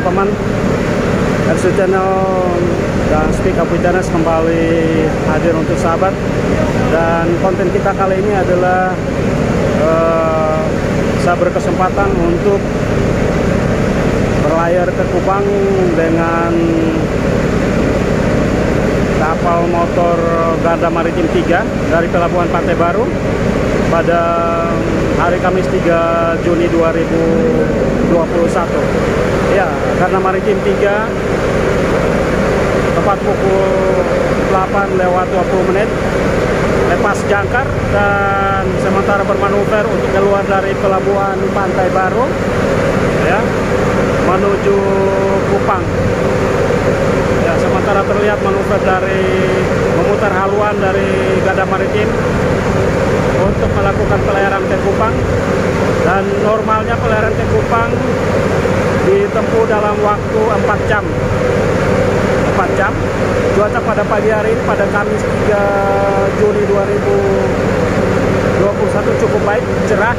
teman-teman, RC Channel dan Speak Up with Danes kembali hadir untuk sahabat. Dan konten kita kali ini adalah saya berkesempatan untuk berlayar ke Kupang dengan kapal motor Garda Maritim 3 dari Pelabuhan Pantai Baru pada hari Kamis 3 Juni 2021. Ya, Garda Maritim 3 tepat pukul 8:20 lepas jangkar dan sementara bermanuver untuk keluar dari Pelabuhan Pantai Baru ya, menuju Kupang. Ya, sementara terlihat manuver dari memutar haluan dari Garda Maritim untuk melakukan pelayaran ke Kupang, dan normalnya pelayaran ke Kupang ditempuh dalam waktu 4 jam. Cuaca pada pagi hari ini pada Kamis 3 Juni 2021 cukup baik, cerah,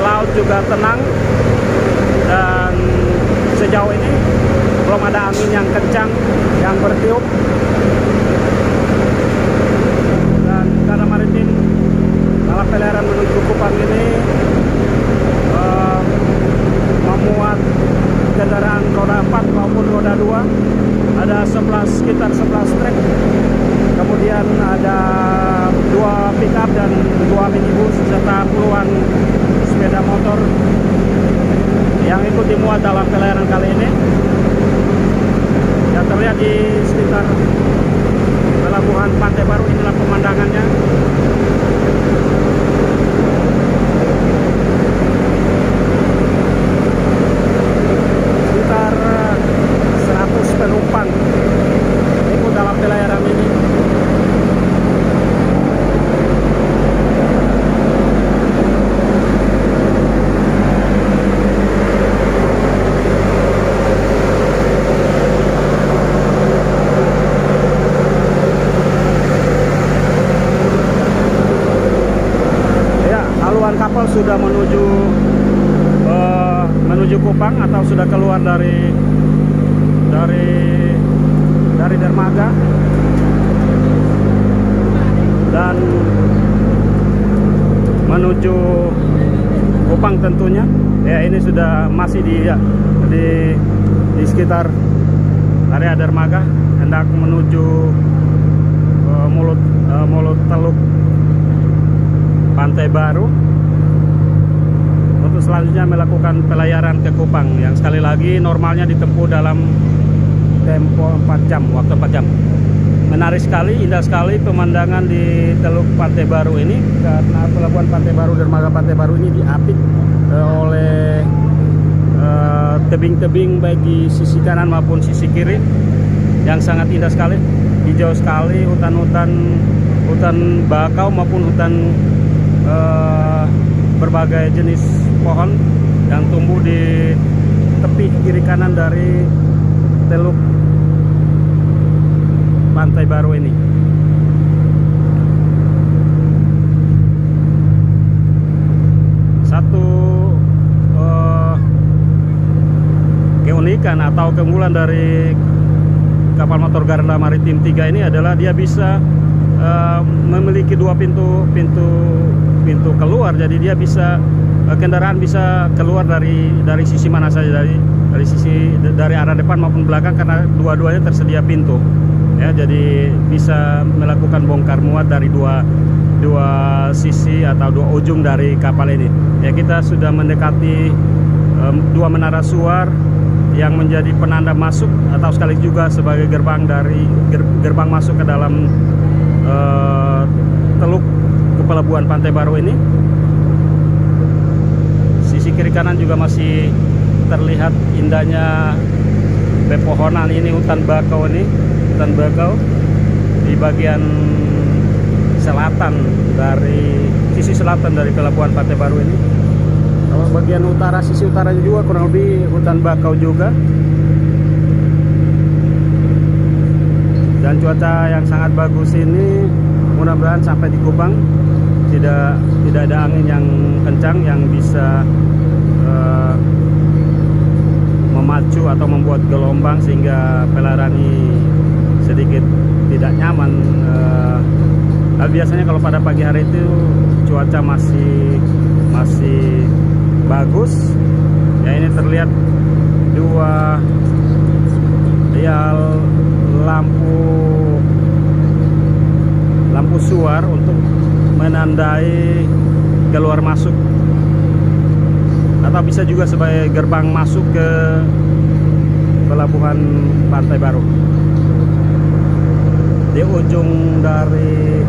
laut juga tenang, dan sejauh ini belum ada angin yang kencang yang bertiup. Dan Garda Maritim dalam pelayaran menuju Kupang ini memuat kendaraan roda 4 maupun roda 2 ada sekitar 11 truk, kemudian ada 2 pickup dan 2 minibus serta puluhan sepeda motor yang ikut dimuat dalam pelayaran kali ini. Yang terlihat di sekitar pelabuhan Pantai Baru, inilah pemandangannya. Sekitar 100 penumpang ikut dalam pelayaran ini. Kapal sudah menuju Kupang atau sudah keluar dari dermaga dan menuju Kupang tentunya. Ya, ini sudah masih di sekitar area dermaga, hendak menuju mulut teluk Pantai Baru. Selanjutnya melakukan pelayaran ke Kupang yang sekali lagi normalnya ditempuh dalam tempo 4 jam, waktu 4 jam. Menarik sekali, indah sekali pemandangan di Teluk Pantai Baru ini, karena pelabuhan Pantai Baru, dermaga Pantai Baru ini diapit oleh tebing-tebing baik di sisi kanan maupun sisi kiri yang sangat indah sekali. Hijau sekali, hutan bakau maupun hutan berbagai jenis pohon yang tumbuh di tepi kiri kanan dari Teluk Pantai Baru ini. Satu keunikan atau keunggulan dari kapal motor Garuda Maritim 3 ini adalah dia bisa memiliki 2 pintu keluar. Jadi dia bisa, kendaraan bisa keluar dari sisi mana saja, dari arah depan maupun belakang, karena dua-duanya tersedia pintu. Ya, jadi bisa melakukan bongkar muat dari dua sisi atau 2 ujung dari kapal ini. Ya, kita sudah mendekati 2 menara suar yang menjadi penanda masuk atau sekaligus juga sebagai gerbang masuk ke dalam teluk ke pelabuhan Pantai Baru ini. Sisi kiri kanan juga masih terlihat indahnya pepohonan ini, hutan bakau di bagian selatan sisi selatan dari pelabuhan Pantai Baru ini. Kalau bagian utara, sisi utaranya juga kurang lebih hutan bakau juga. Dan cuaca yang sangat bagus ini, mudah-mudahan sampai di Kupang tidak ada angin yang kencang yang bisa memacu atau membuat gelombang sehingga pelayaran ini sedikit tidak nyaman. Tapi biasanya kalau pada pagi hari itu cuaca masih bagus. Ya, ini terlihat 2 dial lampu suar untuk menandai keluar masuk, atau bisa juga sebagai gerbang masuk ke pelabuhan Pantai Baru. Di ujung dari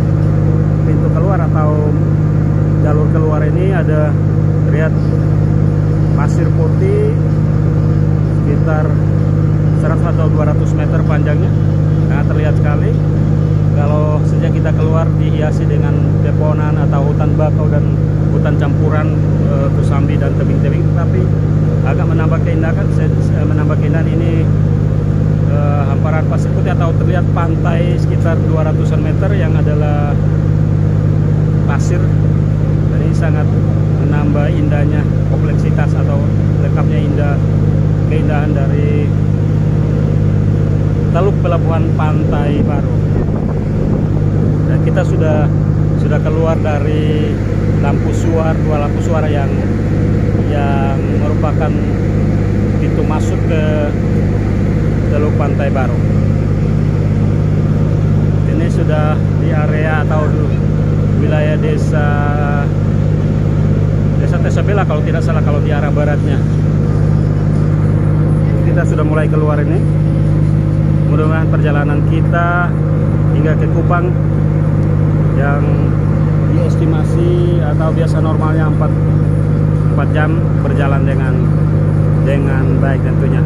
pintu keluar atau jalur keluar ini ada terlihat pasir putih sekitar 100 atau 200 meter panjangnya, sangat terlihat sekali. Kalau sejak kita keluar dihiasi dengan pepohonan atau hutan bakau dan hutan campuran tusambi dan tebing-tebing, tapi agak menambah keindahan ini hamparan pasir putih atau terlihat pantai sekitar 200-an meter yang adalah pasir. Dan ini sangat menambah indahnya kompleksitas atau lengkapnya keindahan dari Teluk Pelabuhan Pantai Baru. Dan kita sudah keluar dari dua lampu suara yang merupakan pintu masuk ke Teluk Teluk Pantai Baru. Ini sudah di area atau wilayah desa Tesabela kalau tidak salah, kalau di arah baratnya. Kita sudah mulai keluar ini. Mudah-mudahan perjalanan kita hingga ke Kupang yang diestimasi atau biasa normalnya 4 jam berjalan dengan baik tentunya.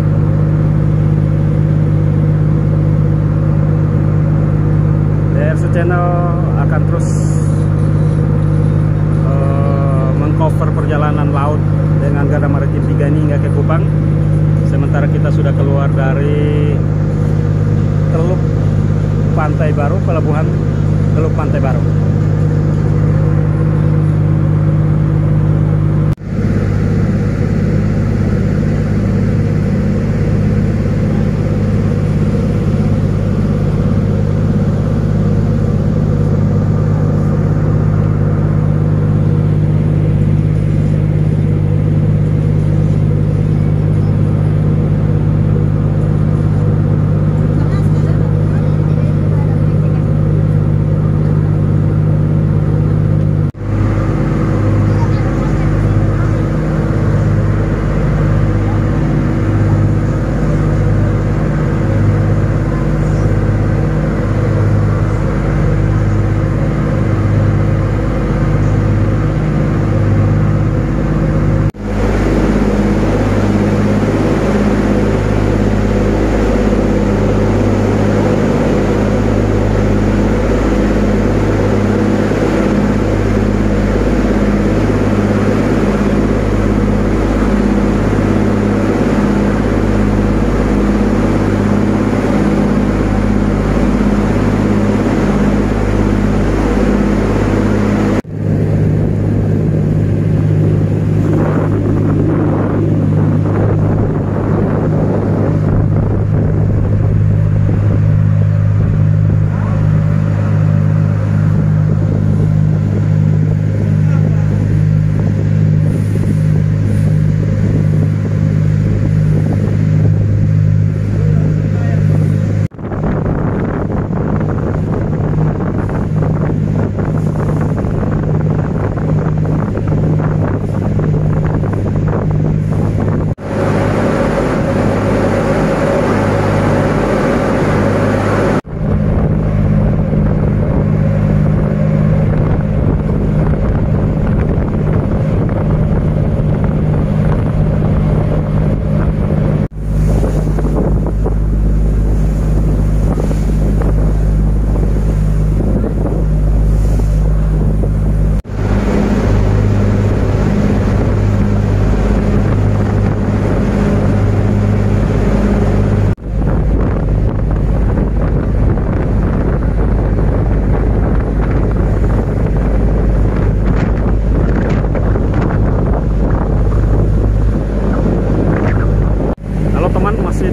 DRC Channel akan terus mengcover perjalanan laut dengan Garda Maritim 3 ini hingga ke Kupang. Sementara kita sudah keluar dari Teluk Pantai Baru, pelabuhan Teluk Pantai Baru.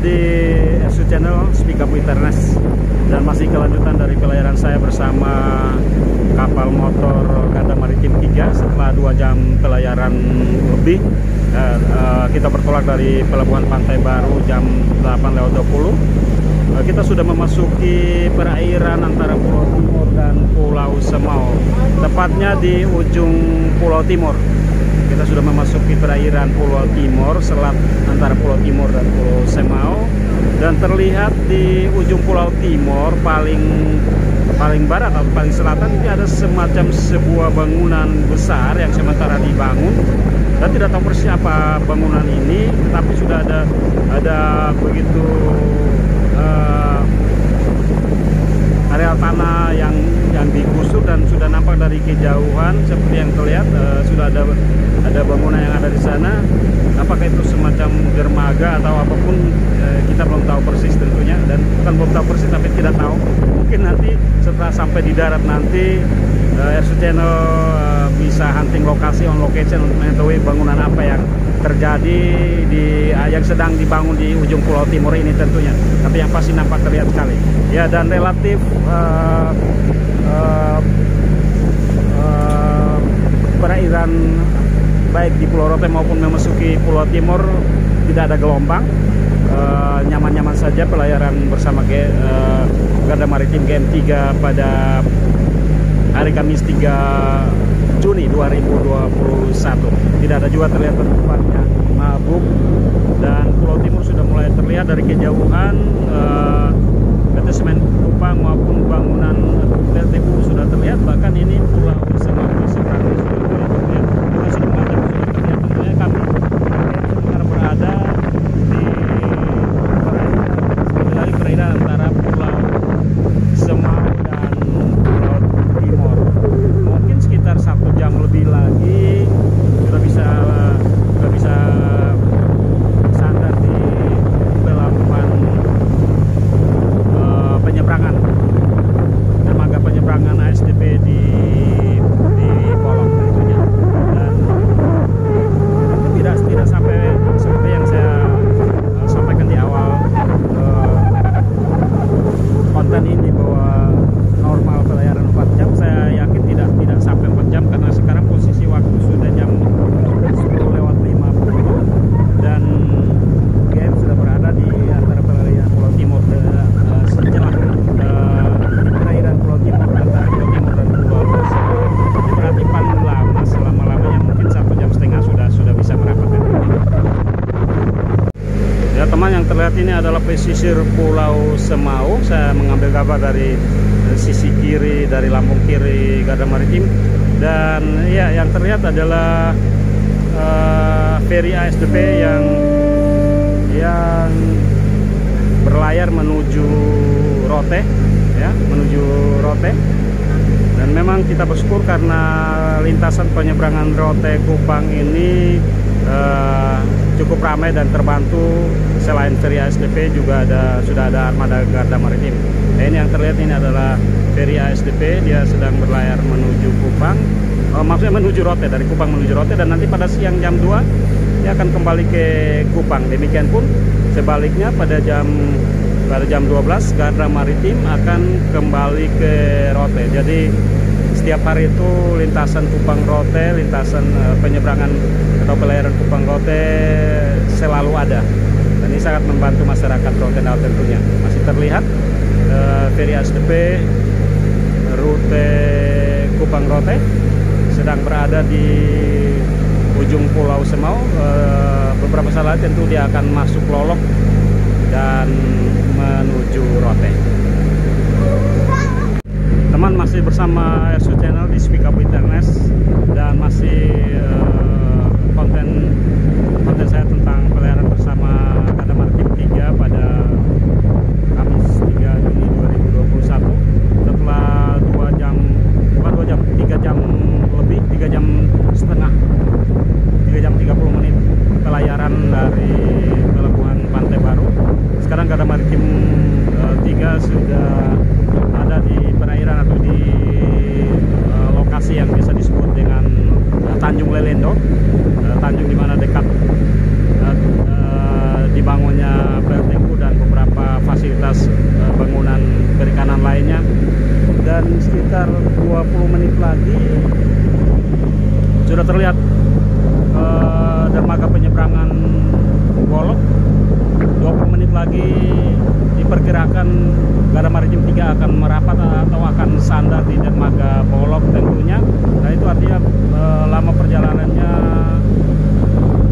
Di SU Channel Speak Up Internet, dan masih kelanjutan dari pelayaran saya bersama kapal motor Garda Maritim 3 setelah 2 jam pelayaran lebih. Kita bertolak dari Pelabuhan Pantai Baru jam 8:20. Kita sudah memasuki perairan antara Pulau Timor dan Pulau Semau, tepatnya di ujung Pulau Timor. Kita sudah memasuki perairan Pulau Timor, selat antara Pulau Timor dan Pulau Semau, dan terlihat di ujung Pulau Timor paling barat atau paling selatan ini ada semacam sebuah bangunan besar yang sementara dibangun, dan tidak tahu persis apa bangunan ini, tapi sudah ada begitu areal tanah yang digusur, dan sudah nampak dari kejauhan seperti yang terlihat sudah ada bangunan yang ada di sana. Apakah itu semacam dermaga atau apapun, kita belum tahu persis tentunya, dan bukan belum tahu persis tapi tidak tahu. Mungkin nanti setelah sampai di darat nanti RC Channel bisa hunting lokasi, on location untuk mengetahui bangunan apa yang terjadi yang sedang dibangun di ujung Pulau Timor ini tentunya. Tapi yang pasti nampak terlihat sekali ya, dan relatif perairan baik di Pulau Rote maupun memasuki Pulau Timor tidak ada gelombang. nyaman-nyaman saja pelayaran bersama Garda Maritim GM3 pada hari Kamis 3 Juni 2021. Tidak ada juga terlihat penumpang yang mabuk, dan Pulau Timur sudah mulai terlihat dari kejauhan. PT Semen Kupang maupun bangunan PLTU sudah terlihat, bahkan ini Pulau Semau di seberang sudah mulai terlihat. Juga sudah mulai terlihat. Tentunya kami sekarang berada di perairan antara Pulau Semau dan Pulau Timur. Mungkin sekitar 1 jam lebih lagi sudah bisa sandar di pelabuhan penyeberangan, dermaga penyeberangan ASDP di Polok tentunya. Dan tidak sampai seperti yang saya sampaikan di awal konten ini bahwa normal pelayaran 4 jam. Saya yakin tidak sampai 4 jam, karena sekarang posisi waktu sudah jam 10:50 dan GM sudah berada di antara perairan Pulau Timur sejenak perairan Pulau Timur, antara Pulau Timur dan Pulau Semau. Jadi berarti paling lama, selama-lamanya mungkin 1,5 jam sudah bisa merapat. Ya teman, yang terlihat ini adalah pesisir Pulau Semau. Saya mengambil gambar dari sisi kiri, dari lambung kiri Garda Maritim, dan ya yang terlihat adalah feri ASDP yang berlayar menuju Rote, ya, menuju Rote. Dan memang kita bersyukur karena lintasan penyeberangan Rote Kupang ini cukup ramai dan terbantu. Selain feri ASDP juga sudah ada armada Garda Maritim. Nah, ini yang terlihat ini adalah feri ASDP, dia sedang berlayar menuju Kupang, maksudnya menuju Rote, dari Kupang menuju Rote, dan nanti pada siang jam 2 dia akan kembali ke Kupang. Demikian pun sebaliknya pada jam 12 Garda Maritim akan kembali ke Rote. Jadi setiap hari itu lintasan Kupang Rote, lintasan penyeberangan atau pelayaran Kupang Rote selalu ada. Dan ini sangat membantu masyarakat Rote tentunya. Masih terlihat feri ASDP rute Kupang Rote sedang berada di ujung Pulau Semau. Beberapa saat lagi tentu dia akan masuk Lolok dan menuju Rote. Teman, masih bersama RSU Channel di Speak Up Internet, dan masih konten saya tentang pelayaran bersama Garda Maritim 3 pada Kamis 3 Juni 2021. Setelah 3 jam lebih, 3 jam setengah, 3 jam 30 menit pelayaran dari pelabuhan Pantai Baru. Sekarang Garda Maritim 3 sudah ada di perairan atau di lokasi yang bisa disebut dengan Tanjung Lelendo, Tanjung di mana dekat dibangunnya PLTU dan beberapa fasilitas bangunan perikanan lainnya. Dan sekitar 20 menit lagi sudah terlihat dermaga penyeberangan Polok. 20 menit lagi diperkirakan Garda Maritim 3 akan merapat atau akan sandar di dermaga Polok tentunya. Nah, itu artinya lama perjalanannya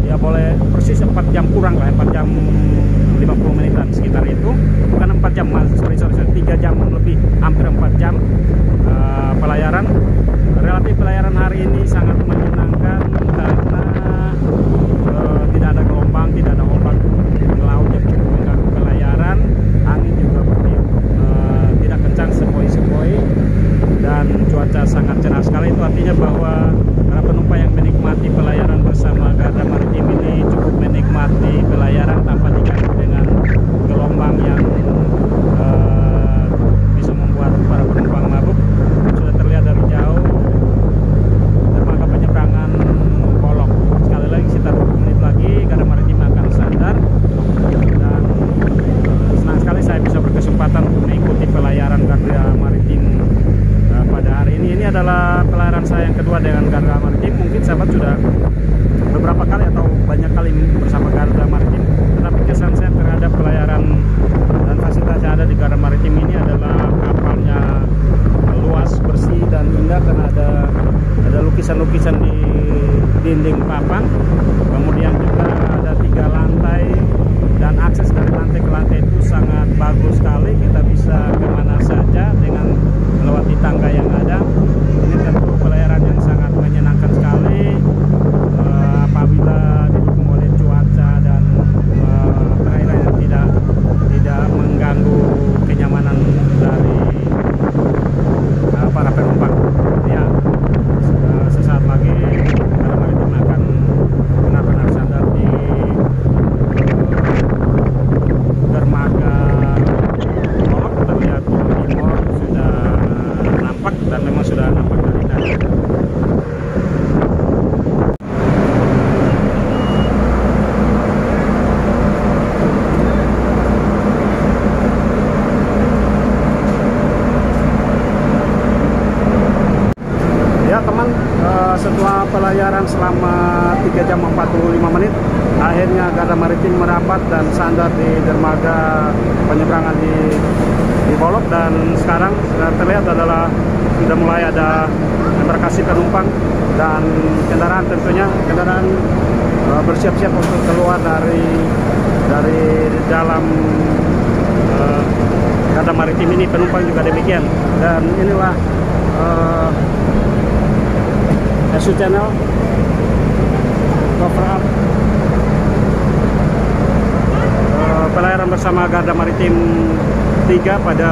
ya boleh persis 4 jam kurang lah, 4 jam 50 menitan sekitar itu. Bukan 4 jam, sorry, 3 jam lebih, hampir 4 jam pelayaran. Relatif pelayaran hari ini sangat menyenangkan karena tidak ada gelombang, tidak ada ombak di laut yang cukup mengganggu pelayaran. Angin juga bertiup tidak kencang, sepoi-sepoi, dan cuaca sangat cerah sekali. Itu artinya bahwa para penumpang yang menikmati pelayaran bersama Garda Maritim ini cukup menikmati pelayaran tanpa diganggu dengan gelombang yang bisa membuat para penumpang mabuk. Sudah terlihat dari jauh dermaga penyeberangan Polok. Sekali lagi sekitar penginapan. Kemudian juga ada 3 lantai dan akses dari lantai ke lantai itu sangat bagus sekali. Kita bisa kemana saja dengan melewati tangga yang ada. Ini tentu pelayaran yang sangat menyenangkan sekali apabila didukung oleh cuaca dan perairan yang tidak mengganggu kenyamanan dari para penumpang. Ya, sesaat lagi Gada Maritim akan benar-benar sandar di dermaga Bolok. Terlihat timur sudah nampak dan memang sudah nampak dari tadi. Ya teman, setelah pelayaran selama 3 jam 45 menit, akhirnya Gada Maritim merapat dan sandar di dermaga penyeberangan di Bolok. Dan sekarang terlihat adalah sudah mulai ada embarkasi penumpang dan kendaraan, tentunya kendaraan bersiap-siap untuk keluar dari dalam Gada Maritim ini. Penumpang juga demikian. Dan inilah SU Channel cover up pelayaran bersama Gada Maritim 3 pada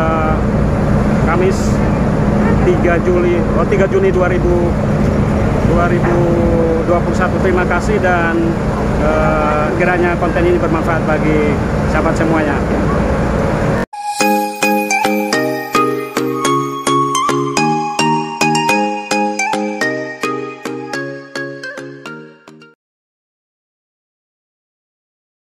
Kamis 3 Juni 2021. Terima kasih dan kiranya konten ini bermanfaat bagi sahabat semuanya.